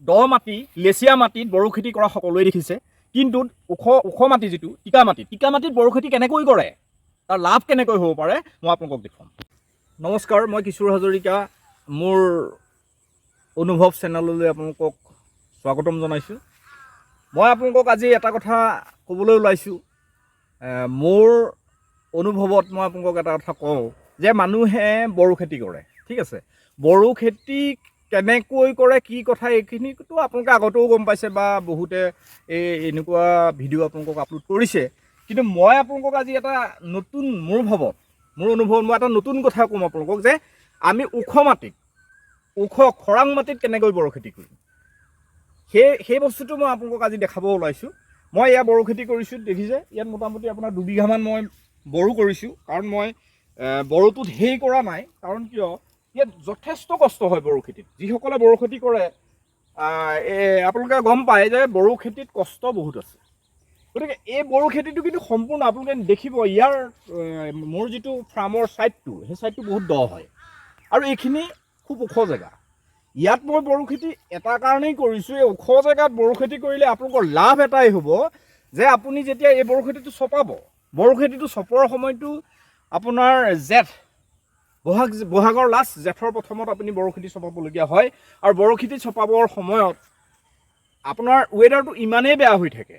দ মাটি লেচিয়া মাটিত বড়ো খেতি কৰা সকলোৱে দেখিছে, কিন্তু ওখ মাটি যিটো টিকা মাটিত বড়ো খেতি কেনেকৈ কৰে, তাৰ লাভ কেনেকৈ হ'ব পাৰে মই আপোনালোকক দেখুৱাম। নমস্কাৰ, মই কিশোৰ হাজৰিকা, মোৰ অনুভৱ চেনেললৈ আপোনালোকক স্বাগতম জনাইছোঁ। মই আপোনালোকক আজি এটা কথা ক'বলৈ ওলাইছোঁ। মোৰ অনুভৱত মই আপোনালোকক এটা কথা কওঁ যে মানুহে বড়ো খেতি কৰে, ঠিক আছে। বড়ো খেতি কেনেকৈ কৰে, কি কথা, এইখিনিতো আপোনালোকে আগতেও গম পাইছে বা বহুতে এনেকুৱা ভিডিঅ' আপোনালোকক আপলোড কৰিছে। কিন্তু মই আপোনালোকক আজি এটা নতুন মোৰ অনুভৱত মই এটা নতুন কথা ক'ম আপোনালোকক, যে আমি খৰাং মাটিত কেনেকৈ বড়ো খেতি কৰিম, সেই বস্তুটো মই আপোনালোকক আজি দেখাব ওলাইছোঁ। মই ইয়াত বড়ো খেতি কৰিছোঁ, দেখিছে ইয়াত মোটামুটি আপোনাৰ 2 বিঘামান মই বড়ো কৰিছোঁ। কাৰণ মই বড়োটোত হেৰি কৰা নাই, কাৰণ কিয় ইয়াত যথেষ্ট কষ্ট হয় বড়ো খেতিত। যিসকলে বড়ো খেতি কৰে আপোনালোকে গম পায় যে বড়ো খেতিত কষ্ট বহুত আছে। গতিকে এই বড়ো খেতিটো কিন্তু সম্পূৰ্ণ আপোনালোকে দেখিব, ইয়াৰ মোৰ যিটো ফাৰ্মৰ ছাইডটো, সেই ছাইডটো বহুত দ হয় আৰু এইখিনি খুব ওখ জেগা। ইয়াত মই বড়ো খেতি এটা কাৰণেই কৰিছোঁ, এই ওখ জেগাত বড়ো খেতি কৰিলে আপোনালোকৰ লাভ এটাই হ'ব যে আপুনি যেতিয়া এই বড়ো খেতিটো চপাব, বড়ো খেতিটো চপোৱাৰ সময়টো আপোনাৰ বহাগৰ লাষ্ট, জেঠৰ প্ৰথমত আপুনি বড়ো খেতি চপাবলগীয়া হয়। আৰু বড়ো খেতি চপাবৰ সময়ত আপোনাৰ ৱেডাৰটো ইমানেই বেয়া হৈ থাকে,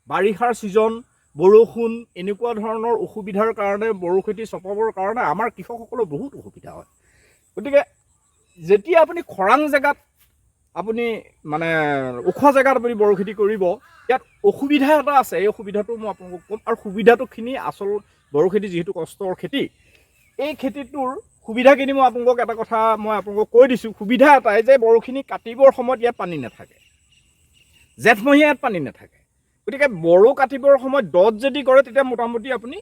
বাৰিষাৰ ছিজন, বৰষুণ, এনেকুৱা ধৰণৰ অসুবিধাৰ কাৰণে বড়ো খেতি চপাবৰ কাৰণে আমাৰ কৃষকসকলৰ বহুত অসুবিধা হয়। গতিকে যেতিয়া আপুনি খৰাং জেগাত আপুনি মানে ওখ জেগাত আপুনি বড়ো খেতি কৰিব, ইয়াত অসুবিধা এটা আছে। এই অসুবিধাটো মই আপোনালোকক ক'ম। আৰু সুবিধাটোখিনি আচল বড়ো খেতি যিহেতু কষ্টৰ খেতি, এই খেতিটোৰ সুবিধাখিনি মই আপোনালোকক এটা কথা মই আপোনালোকক কৈ দিছোঁ। সুবিধা এটাই যে বড়োখিনি কাটিবৰ সময়ত ইয়াত পানী নাথাকে, জেঠমহীয়া ইয়াত পানী নাথাকে। গতিকে বড়ো কাটিবৰ সময়ত দত যদি কৰে, তেতিয়া মোটামুটি আপুনি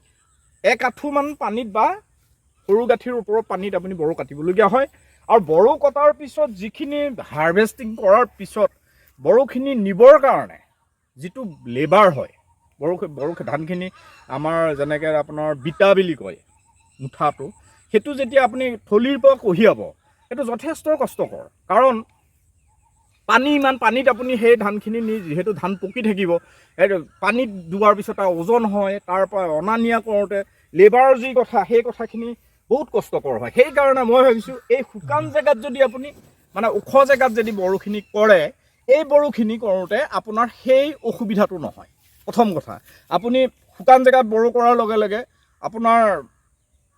1 আঁঠুমান পানীত বা সৰু গাঁঠিৰ ওপৰত পানীত আপুনি বড়ো কাটিবলগীয়া হয়। আৰু বড়ো কটাৰ পিছত যিখিনি হাৰ্ভেষ্টিং কৰাৰ পিছত বড়োখিনি নিবৰ কাৰণে যিটো লেবাৰ হয়, বড়ো ধানখিনি আমাৰ যেনেকৈ আপোনাৰ বিটা বুলি কয় মুঠাটো, সেইটো যেতিয়া আপুনি থলিৰ পৰা কঢ়িয়াব, সেইটো যথেষ্ট কষ্টকৰ। কাৰণ পানীত আপুনি সেই ধানখিনি নি, যিহেতু ধান পকি থাকিব, পানীত ডুবোৱাৰ পিছত তাৰ ওজন হয়, তাৰ পৰা অনা নিয়া কৰোঁতে লেবাৰৰ যি কথা, সেই কথাখিনি বহুত কষ্টকৰ হয়। সেইকাৰণে মই ভাবিছোঁ এই শুকান জেগাত যদি আপুনি মানে ওখ জেগাত যদি বড়োখিনি কৰে, এই বড়োখিনি কৰোঁতে আপোনাৰ সেই অসুবিধাটো নহয়। প্ৰথম কথা, আপুনি শুকান জেগাত বড়ো কৰাৰ লগে লগে আপোনাৰ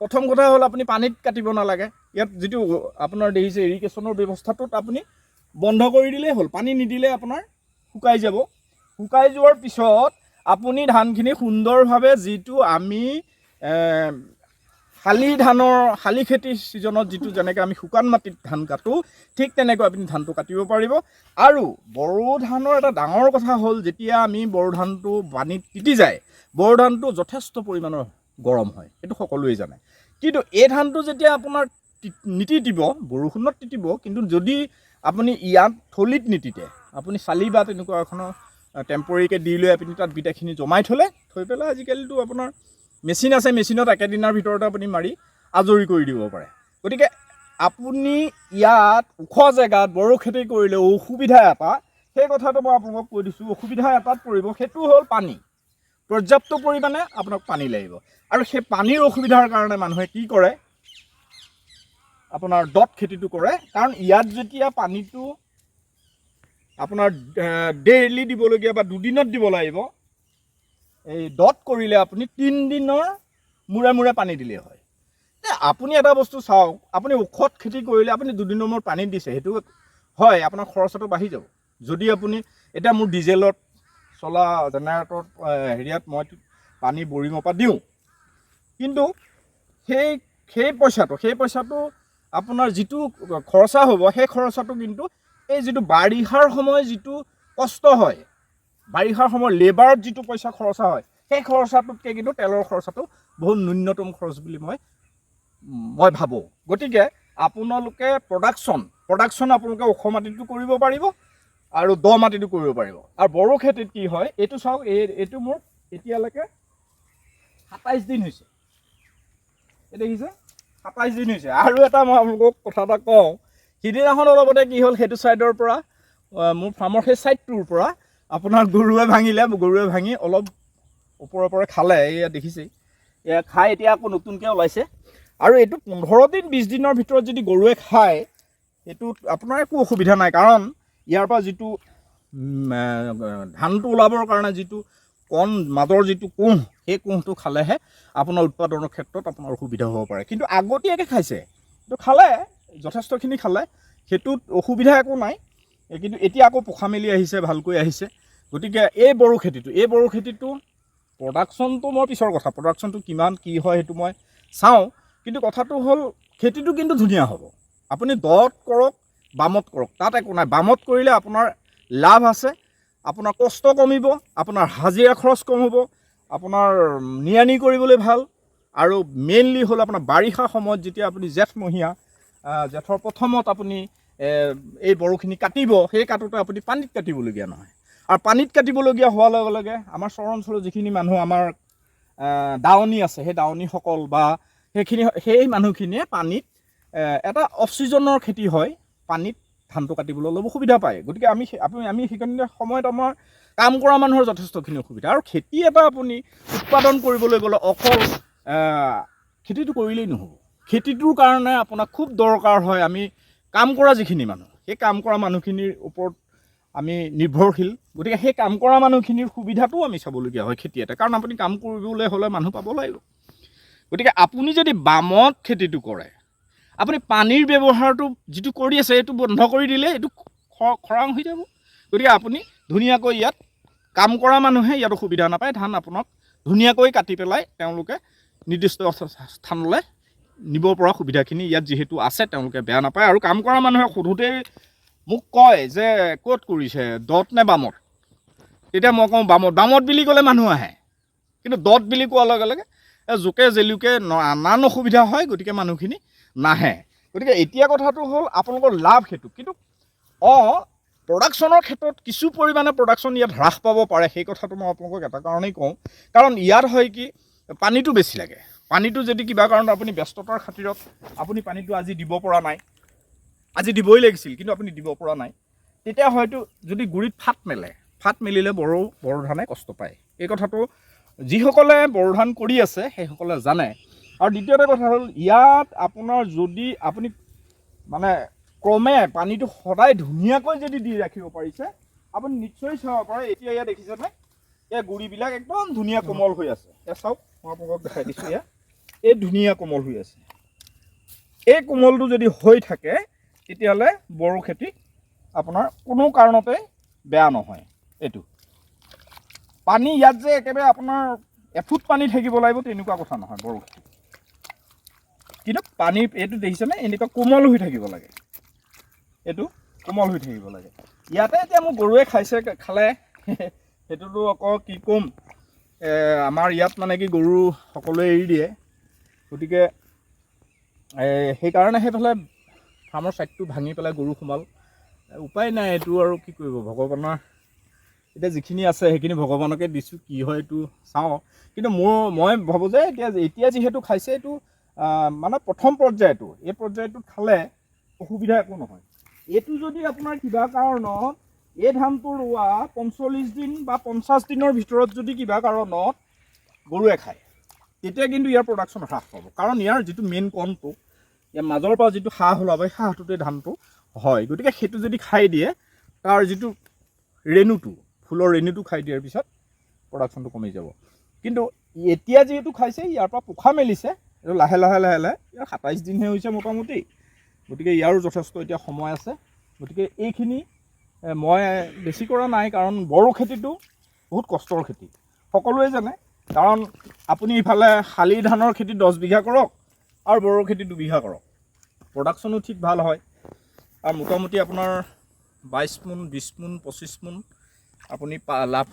প্ৰথম কথা হ'ল আপুনি পানীত কাটিব নালাগে। ইয়াত যিটো আপোনাৰ দেখিছে ইৰিগেশ্যনৰ ব্যৱস্থাটোত আপুনি বন্ধ কৰি দিলেই হ'ল, পানী নিদিলে আপোনাৰ শুকাই যাব। শুকাই যোৱাৰ পিছত আপুনি ধানখিনি সুন্দৰভাৱে, যিটো আমি শালি খেতিৰ ছিজনত যিটো যেনেকৈ আমি শুকান মাটিত ধান কাটো, ঠিক তেনেকৈ আপুনি ধানটো কাটিব পাৰিব। আৰু বড়ো ধানৰ এটা ডাঙৰ কথা হ'ল, যেতিয়া আমি বড়ো ধানটো পানীত তিতি যায়, বড়ো ধানটো যথেষ্ট পৰিমাণৰ গৰম হয়, এইটো সকলোৱে জানে। কিন্তু এই ধানটো যেতিয়া আপোনাৰ নিতিতিব, বৰষুণত তিতিব, কিন্তু যদি আপুনি ইয়াত থলিত নিতিতে, আপুনি চালি বা তেনেকুৱা এখনৰ টেম্পৰেৰীকৈ দি লৈ আপুনি তাত বিটাখিনি জমাই থৈ পেলাই, আজিকালিতো আপোনাৰ মেচিন আছে, মেচিনত একেদিনৰ ভিতৰতে আপুনি মাৰি আজৰি কৰি দিব পাৰে। গতিকে আপুনি ইয়াত ওখ জেগাত বড়ো খেতি কৰিলে অসুবিধা এটা, সেই কথাটো মই আপোনালোকক কৈ দিছোঁ। অসুবিধা এটাত পৰিব, সেইটো হ'ল পানী। পৰ্যাপ্ত পৰিমাণে আপোনাক পানী লাগিব। আৰু সেই পানীৰ অসুবিধাৰ কাৰণে মানুহে কি কৰে, আপোনাৰ দত খেতিটো কৰে। কাৰণ ইয়াত যেতিয়া পানীটো আপোনাৰ ডেইলি দিবলগীয়া বা দুদিনত দিব লাগিব, এই দত কৰিলে আপুনি 3 দিনৰ মূৰে মূৰে পানী দিলেই হয়। আপুনি এটা বস্তু চাওক, আপুনি ওখত খেতি কৰিলে আপুনি 2 দিনৰ মূৰত পানী দিছে, সেইটো হয় আপোনাৰ খৰচাটো বাঢ়ি যাব। যদি আপুনি এতিয়া মোৰ ডিজেলত চলা জেনেৰেটৰত হেৰিয়াত মই পানী বৰিঙৰ পৰা দিওঁ, কিন্তু সেই পইচাটো আপোনাৰ যিটো খৰচা হ'ব, সেই খৰচাটো কিন্তু এই যিটো বাৰিষাৰ সময় যিটো কষ্ট হয়, বাৰিষাৰ সময়ত লেবাৰত যিটো পইচা খৰচা হয়, সেই খৰচাটোতকৈ কিন্তু তেলৰ খৰচাটো বহুত ন্যূনতম খৰচ বুলি মই ভাবোঁ। গতিকে আপোনালোকে প্ৰডাকশ্যন আপোনালোকে ওখ মাটিটো কৰিব পাৰিব আৰু দ মাটিটো কৰিব পাৰিব। আৰু বড়ো খেতিত কি হয়, এইটো চাওক, এইটো মোৰ এতিয়ালৈকে 27 দিন হৈছে, এই দেখিছে 27 দিন হৈছে। আৰু এটা মই আপোনালোকক কথা এটা কওঁ, সিদিনাখন অলপতে কি হ'ল, সেইটো ছাইডৰ পৰা মোৰ ফাৰ্মৰ সেই ছাইডটোৰ পৰা আপোনাৰ গৰুৱে ভাঙি অলপ ওপৰে খালে, এয়া দেখিছেই, এয়া খাই এতিয়া আকৌ নতুনকৈ ওলাইছে। আৰু এইটো 15 দিন 20 দিনৰ ভিতৰত যদি গৰুৱে খায়, এইটোত আপোনাৰ একো অসুবিধা নাই, কাৰণ ইয়াৰ পৰা যিটো ধানটো ওলাবৰ কাৰণে যিটো মাজৰ যিটো কোঁহ, সেই কোঁহটো খালেহে আপোনাৰ উৎপাদনৰ ক্ষেত্ৰত আপোনাৰ অসুবিধা হ'ব পাৰে। কিন্তু আগতীয়াকৈ খাইছে, এইটো খালে, যথেষ্টখিনি খালে, সেইটোত অসুবিধা একো নাই। কিন্তু এতিয়া আকৌ পোখা মেলি আহিছে, ভালকৈ আহিছে। গতিকে এই বড়ো খেতিটো প্ৰডাকশ্যনটো মই পিছৰ কথা, প্ৰডাকশ্যনটো কিমান কি হয় সেইটো মই চাওঁ। কিন্তু কথাটো হ'ল খেতিটো কিন্তু ধুনীয়া হ'ব। আপুনি দত কৰক, বামত কৰক, তাত একো নাই। বামত কৰিলে আপোনাৰ লাভ আছে, আপোনাৰ কষ্ট কমিব, আপোনাৰ হাজিৰা খৰচ কম হ'ব, আপোনাৰ নিয়ানি কৰিবলৈ ভাল। আৰু মেইনলি হ'ল আপোনাৰ বাৰিষা সময়ত যেতিয়া আপুনি জেঠৰ প্ৰথমত আপুনি এই বড়োখিনি কাটিব, সেই কাটোতে আপুনি পানীত কাটিবলগীয়া নহয়। আৰু পানীত কাটিবলগীয়া হোৱাৰ লগে লগে আমাৰ চৰ অঞ্চলৰ যিখিনি মানুহ আমাৰ দাৱনী আছে, সেই দাৱনীসকল বা সেই মানুহখিনিয়ে পানীত এটা অফ ছিজনৰ খেতি হয়, পানীত ধানটো কাটিবলৈ অলপ অসুবিধা পায়। গতিকে আমি সেইখিনি সময়ত আমাৰ কাম কৰা মানুহৰ যথেষ্টখিনি অসুবিধা। আৰু খেতি এটা আপুনি উৎপাদন কৰিবলৈ গ'লে অকল খেতিটো কৰিলেই নহ'ব, খেতিটোৰ কাৰণে আপোনাক খুব দৰকাৰ হয় আমি কাম কৰা যিখিনি মানুহ, সেই কাম কৰা মানুহখিনিৰ ওপৰত আমি নিৰ্ভৰশীল। গতিকে সেই কাম কৰা মানুহখিনিৰ সুবিধাটোও আমি চাবলগীয়া হয় খেতি এটা, কাৰণ আপুনি কাম কৰিবলৈ হ'লে মানুহ পাব লাগিব। গতিকে আপুনি যদি বামত খেতিটো কৰে, আপুনি পানীৰ ব্যৱহাৰটো যিটো কৰি আছে এইটো বন্ধ কৰি দিলে এইটো খৰাং হৈ যাব। গতিকে আপুনি ধুনীয়াকৈ ইয়াত কাম কৰা মানুহে ইয়াত অসুবিধা নাপায়, ধান আপোনাক ধুনীয়াকৈ কাটি পেলাই তেওঁলোকে নিৰ্দিষ্ট স্থানলৈ নিব পৰা সুবিধাখিনি ইয়াত যিহেতু আছে, তেওঁলোকে বেয়া নাপায়। আৰু কাম কৰা মানুহে সোধোতেই মোক কয় যে ক'ত কৰিছে, দত নে বামত? তেতিয়া মই কওঁ বামত বুলি ক'লে মানুহ আহে, কিন্তু দত বুলি কোৱাৰ লগে লগে জোকে জেলুকে নানান অসুবিধা হয়, গতিকে মানুহখিনি নাহে। গতিকে এতিয়া কথাটো হ'ল আপোনালোকৰ লাভ সেইটো, কিন্তু প্ৰডাকশ্যনৰ ক্ষেত্ৰত কিছু পৰিমাণে প্ৰডাকশ্যন ইয়াত হ্ৰাস পাব পাৰে। সেই কথাটো মই আপোনালোকক এটা কাৰণেই কওঁ, কাৰণ ইয়াত হয় কি, পানীটো বেছি লাগে। পানীটো যদি কিবা কাৰণত আপুনি ব্যস্ততাৰ খাতিৰত আপুনি পানীটো আজি দিব পৰা নাই, আজি দিবই লাগিছিল কিন্তু আপুনি দিব পৰা নাই, তেতিয়া হয়তো যদি গুৰিত ফাট মেলিলে বড়ো ধানে কষ্ট পায়। এই কথাটো যিসকলে বড়ো ধান কৰি আছে সেইসকলে জানে। আৰু দ্বিতীয়তে কথা হ'ল, ইয়াত আপোনাৰ যদি আপুনি মানে ক্ৰমে পানীটো সদায় ধুনীয়াকৈ যদি দি ৰাখিব পাৰিছে, আপুনি নিশ্চয় চাব পাৰে। এতিয়া ইয়াত দেখিছেনে, এই গুৰিবিলাক একদম ধুনীয়া কোমল হৈ আছে। এয়া চাওক, মই আপোনালোকক দেখাই দিছোঁ, এই ধুনীয়া কোমল হৈ আছে। এই কোমলটো যদি হৈ থাকে তেতিয়াহ'লে বড়ো খেতি আপোনাৰ কোনো কাৰণতে বেয়া নহয়। এইটো পানী ইয়াত যে একেবাৰে আপোনাৰ এফুট পানী থাকিব লাগিব তেনেকুৱা কথা নহয় বড়ো খেতি, কিন্তু পানী এইটো দেখিছেনে, এনেকুৱা কোমল হৈ থাকিব লাগে, এইটো কোমল হৈ থাকিব লাগে। ইয়াতে এতিয়া মোৰ গৰুৱে খালে সেইটোতো আকৌ কি ক'ম, আমাৰ ইয়াত মানে কি গৰু সকলোৱে এৰি দিয়ে। গতিকে সেইকাৰণে সেইফালে ফাৰ্মৰ ছাইডটো ভাঙি পেলাই গৰু সোমাল, উপায় নাই। এইটো আৰু কি কৰিব, ভগৱানৰ এতিয়া যিখিনি আছে সেইখিনি ভগৱানকে দিছোঁ, কি হয় এইটো চাওঁ। কিন্তু মই ভাবোঁ যে এতিয়া যিহেতু খাইছে, এইটো মানে প্ৰথম পৰ্যায়টো, এই পৰ্যায়টোত খালে অসুবিধা একো নহয়। এইটো যদি আপোনাৰ কিবা কাৰণত এই ধানটো ৰোৱা 45 দিন বা 50 দিনৰ ভিতৰত যদি কিবা কাৰণত গৰুৱে খায়, তেতিয়া কিন্তু ইয়াৰ প্ৰডাকশ্যন হ্ৰাস পাব। কাৰণ ইয়াৰ যিটো মেইন কণটো, ইয়াৰ মাজৰ পৰা যিটো সাহ ওলাব, সেই সাহটোতে ধানটো হয়। গতিকে সেইটো যদি খাই দিয়ে, তাৰ যিটো ৰেণুটো, ফুলৰ ৰেণুটো খাই দিয়াৰ পিছত প্ৰডাকশ্যনটো কমি যাব। কিন্তু এতিয়া যিহেতু খাইছে, ইয়াৰ পৰা পোখা মেলিছে, এইটো লাহে লাহে ইয়াৰ 27 দিনহে হৈছে মোটামুটি। গতিকে ইয়াৰো যথেষ্ট এতিয়া সময় আছে। গতিকে এইখিনি মই বেছি কৰা নাই, কাৰণ বড়ো খেতিটো বহুত কষ্টৰ খেতি, সকলোৱে জানে। কাৰণ আপুনি ইফালে শালি ধানৰ খেতি 10 বিঘা কৰক আৰু বড়ো খেতি 2 বিঘা কৰক, প্ৰডাকশ্যনো ঠিক ভাল হয়। আৰু মোটামুটি আপোনাৰ 22 মোন 20 মোন 25 মোন আপুনি লাভ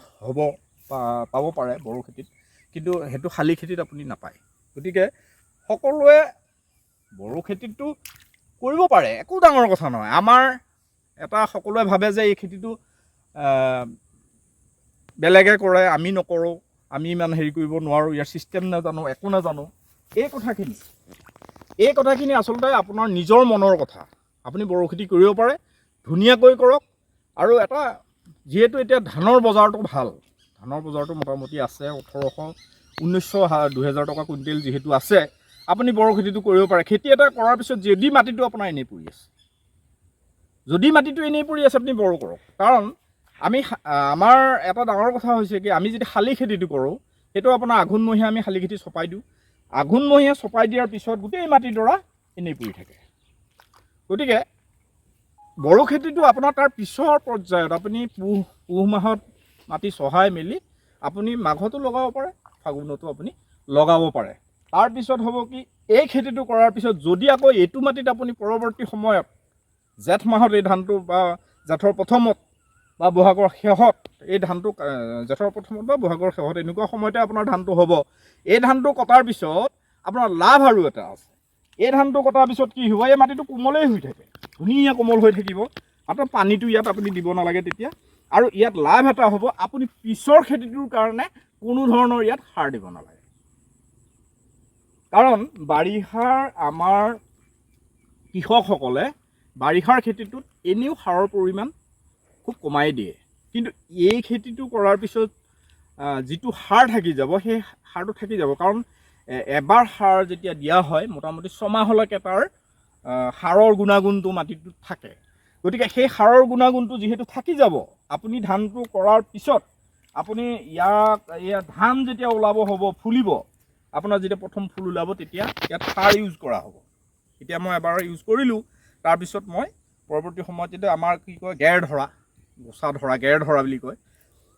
পাব পাৰে বড়ো খেতিত, কিন্তু সেইটো শালি খেতিত আপুনি নাপায়। গতিকে সকলোৱে বড়ো খেতিটো কৰিব পাৰে, একো ডাঙৰ কথা নহয়। আমাৰ এটা সকলোৱে ভাবে যে এই খেতিটো বেলেগে কৰে, আমি নকৰোঁ, আমি ইমান হেৰি কৰিব নোৱাৰোঁ, ইয়াৰ ছিষ্টেম নাজানো, একো নাজানো। এই কথাখিনি আচলতে আপোনাৰ নিজৰ মনৰ কথা। আপুনি বড়ো খেতি কৰিব পাৰে, ধুনীয়াকৈ কৰক, আৰু এটা যিহেতু এতিয়া ধানৰ বজাৰটো ভাল, ধানৰ বজাৰটো মোটামুটি আছে 1800 1900 2000 টকা কুইণ্টেল যিহেতু আছে, আপুনি বড়ো খেতিটো কৰিব পাৰে। খেতি এটা কৰাৰ পিছত যদি মাটিটো আপোনাৰ এনেই পৰি আছে, যদি মাটিটো এনেই পৰি আছে, আপুনি বড়ো কৰক। কাৰণ আমাৰ এটা ডাঙৰ কথা হৈছে কি, আমি যদি শালি খেতিটো কৰোঁ, সেইটো আপোনাৰ আঘোণমহীয়া আমি শালি খেতি চপাই দিওঁ। আঘোণমহীয়া চপাই দিয়াৰ পিছত গোটেই মাটিডৰা এনেই পৰি থাকে। গতিকে বড়ো খেতিটো আপোনাৰ তাৰ পিছৰ পৰ্যায়ত আপুনি পুহ মাহত মাটি চহাই মেলি আপুনি মাঘতো লগাব পাৰে, ফাগুনতো আপুনি লগাব পাৰে। তাৰপিছত হ'ব কি, এই খেতিটো কৰাৰ পিছত যদি আকৌ এইটো মাটিত আপুনি পৰৱৰ্তী সময়ত জেঠ মাহত এই ধানটো বা জেঠৰ প্ৰথমত বা বহাগৰ শেষত এই ধানটো, জেঠৰ প্ৰথমত বা বহাগৰ শেষত এনেকুৱা সময়তে আপোনাৰ ধানটো হ'ব। এই ধানটো কটাৰ পিছত আপোনাৰ লাভ আৰু এটা আছে। এই ধানটো কটাৰ পিছত কি হ'ব, এই মাটিটো কোমলেই হৈ থাকে, ধুনীয়া কোমল হৈ থাকিব। মাত্ৰ পানীটো ইয়াত আপুনি দিব নালাগে তেতিয়া। আৰু ইয়াত লাভ এটা হ'ব, আপুনি পিছৰ খেতিটোৰ কাৰণে কোনো ধৰণৰ ইয়াত সাৰ দিব নালাগে। কাৰণ বাৰিষাৰ আমাৰ কৃষকসকলে বাৰিষাৰ খেতিটোত এনেও সাৰৰ পৰিমাণ খুব কমাই দিয়ে, কিন্তু এই খেতিটো কৰাৰ পিছত যিটো সাৰ থাকি যাব, সেই সাৰটো থাকি যাব। কাৰণ এবাৰ সাৰ যেতিয়া দিয়া হয়, মোটামুটি 6 মাহলৈকে তাৰ সাৰৰ গুণাগুণটো মাটিটোত থাকে। গতিকে সেই সাৰৰ গুণাগুণটো যিহেতু থাকি যাব, আপুনি ধানটো কৰাৰ পিছত আপুনি ইয়াত ধান যেতিয়া ওলাব হ'ব, ফুলিব, আপোনাৰ যেতিয়া প্ৰথম ফুল ওলাব, তেতিয়া ইয়াত সাৰ ইউজ কৰা হ'ব। এতিয়া মই এবাৰ ইউজ কৰিলোঁ, তাৰপিছত মই পৰৱৰ্তী সময়ত যেতিয়া আমাৰ কি কয় গেৰ ধৰা, গছা ধৰা, গেৰ ধৰা বুলি কয়,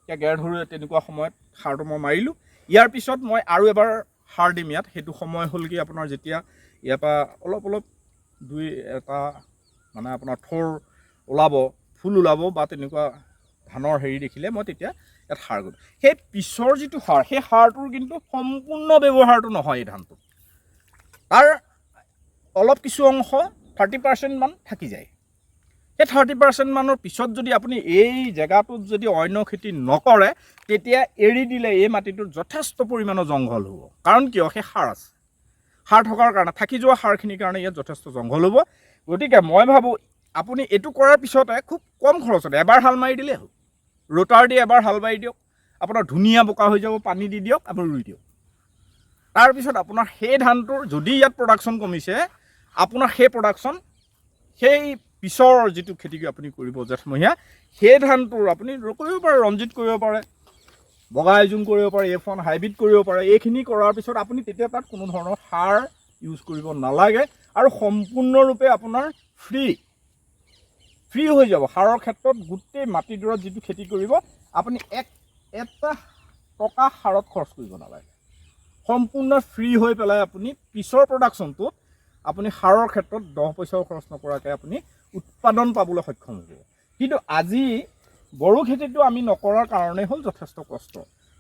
এতিয়া গেৰ ধৰে তেনেকুৱা সময়ত সাৰটো মই মাৰিলোঁ। ইয়াৰ পিছত মই আৰু এবাৰ সাৰ দিম ইয়াত। সেইটো সময় হ'ল কি, আপোনাৰ যেতিয়া ইয়াৰ পৰা অলপ দুই এটা মানে আপোনাৰ থোৰ ওলাব, ফুল ওলাব বা তেনেকুৱা ধানৰ হেৰি দেখিলে মই তেতিয়া ইয়াত সাৰ দিম। সেই পিছৰ যিটো সাৰ, সেই সাৰটোৰ কিন্তু সম্পূৰ্ণ ব্যৱহাৰটো নহয় এই ধানটো, তাৰ অলপ কিছু অংশ 30% মান থাকি যায়। সেই 30% মানৰ পিছত যদি আপুনি এই জেগাটোত যদি অন্য খেতি নকৰে, তেতিয়া এৰি দিলে এই মাটিটোত যথেষ্ট পৰিমাণৰ জংঘল হ'ব। কাৰণ কিয়, সেই সাৰ আছে, সাৰ থকাৰ কাৰণে, থাকি যোৱা সাৰখিনিৰ কাৰণে ইয়াত যথেষ্ট জংঘল হ'ব। গতিকে মই ভাবোঁ আপুনি এইটো কৰাৰ পিছতে খুব কম খৰচতে এবাৰ হাল মাৰি দিলেই হ'ল। ৰোটাৰ দি এবাৰ হাল মাৰি দিয়ক, আপোনাৰ ধুনীয়া বোকা হৈ যাব, পানী দি দিয়ক, আপুনি ৰুই দিয়ক। তাৰপিছত আপোনাৰ সেই ধানটোৰ যদি ইয়াত প্ৰডাকশ্যন কমিছে, আপোনাৰ সেই প্ৰডাকশ্যন সেই পিছৰ যিটো খেতি আপুনি কৰিব জেঠমহীয়া, সেই ধানটোৰ আপুনি কৰিব পাৰে, ৰঞ্জিত কৰিব পাৰে, বগা আইজোং কৰিব পাৰে, F1 হাইব্ৰিড কৰিব পাৰে। এইখিনি কৰাৰ পিছত আপুনি তেতিয়া তাত কোনো ধৰণৰ সাৰ ইউজ কৰিব নালাগে আৰু সম্পূৰ্ণৰূপে আপোনাৰ ফ্ৰী হৈ যাব সাৰৰ ক্ষেত্ৰত। গোটেই মাটিডৰাত যিটো খেতি কৰিব, আপুনি এটা টকা সাৰত খৰচ কৰিব নালাগে, সম্পূৰ্ণ ফ্ৰী হৈ পেলাই আপুনি পিছৰ প্ৰডাকশ্যনটোত আপুনি সাৰৰ ক্ষেত্ৰত 10 পইচাও খৰচ নকৰাকৈ আপুনি উৎপাদন পাবলৈ সক্ষম হ'ব। কিন্তু আজি বড়ো খেতিটো আমি নকৰাৰ কাৰণে হ'ল যথেষ্ট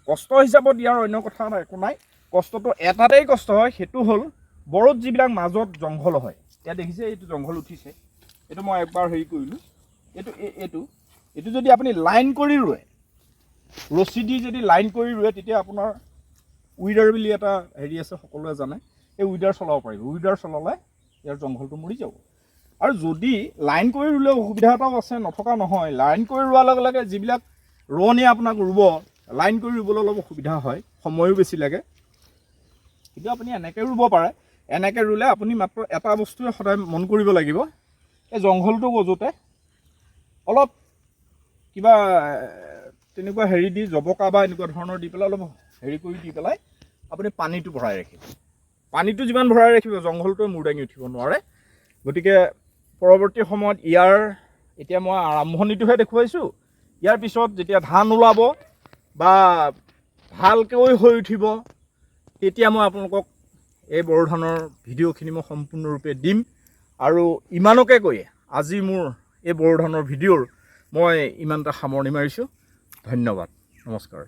কষ্ট হিচাপত ইয়াৰ অন্য কথা একো নাই। কষ্টটো এটাতেই কষ্ট হয়, সেইটো হ'ল বড়োত যিবিলাক মাজত জংঘল হয়, ইয়াত দেখিছে এইটো জংঘল উঠিছে, এইটো মই একবাৰ হেৰি কৰিলোঁ, এইটো যদি আপুনি লাইন কৰি ৰুৱে, ৰছী দি যদি লাইন কৰি ৰুৱে, তেতিয়া আপোনাৰ উইডাৰ বুলি এটা হেৰি আছে, সকলোৱে জানে, এই উইডাৰ চলাব পাৰিব। উইডাৰ চলালে ইয়াৰ জংঘলটো মৰি যাব। আৰু যদি লাইন কৰি ৰুলে অসুবিধা এটাও আছে, নথকা নহয়। লাইন কৰি ৰোৱাৰ লগে লগে যিবিলাক ৰোৱনীয়ে আপোনাক ৰুব, লাইন কৰি ৰুবলৈ অলপ অসুবিধা হয়, সময়ো বেছি লাগে। কিন্তু আপুনি এনেকৈ ৰুব পাৰে। এনেকৈ ৰুলে আপুনি মাত্ৰ এটা বস্তুৱে সদায় মন কৰিব লাগিব, এই জংঘলটো গজোতে অলপ কিবা তেনেকুৱা হেৰি দি, জবকা বা এনেকুৱা ধৰণৰ দি পেলাই অলপ হেৰি কৰি দি পেলাই আপুনি পানীটো ভৰাই ৰাখিব। পানীটো যিমান ভৰাই ৰাখিব, জংঘলটোৱে মূৰ দাঙি উঠিব নোৱাৰে। গতিকে পৰৱৰ্তী সময়ত এতিয়া মই আৰম্ভণিটোহে দেখুৱাইছোঁ। ইয়াৰ পিছত যেতিয়া ধান ওলাব বা ভালকৈ হৈ উঠিব, তেতিয়া মই আপোনালোকক এই বড়ো ধানৰ ভিডিঅ'খিনি মই সম্পূৰ্ণৰূপে দিম। আৰু ইমানকে কৈ আজি মোৰ এই বড়ো ধানৰ ভিডিঅ'ৰ মই ইমানটা সামৰণি মাৰিছোঁ। ধন্যবাদ, নমস্কাৰ।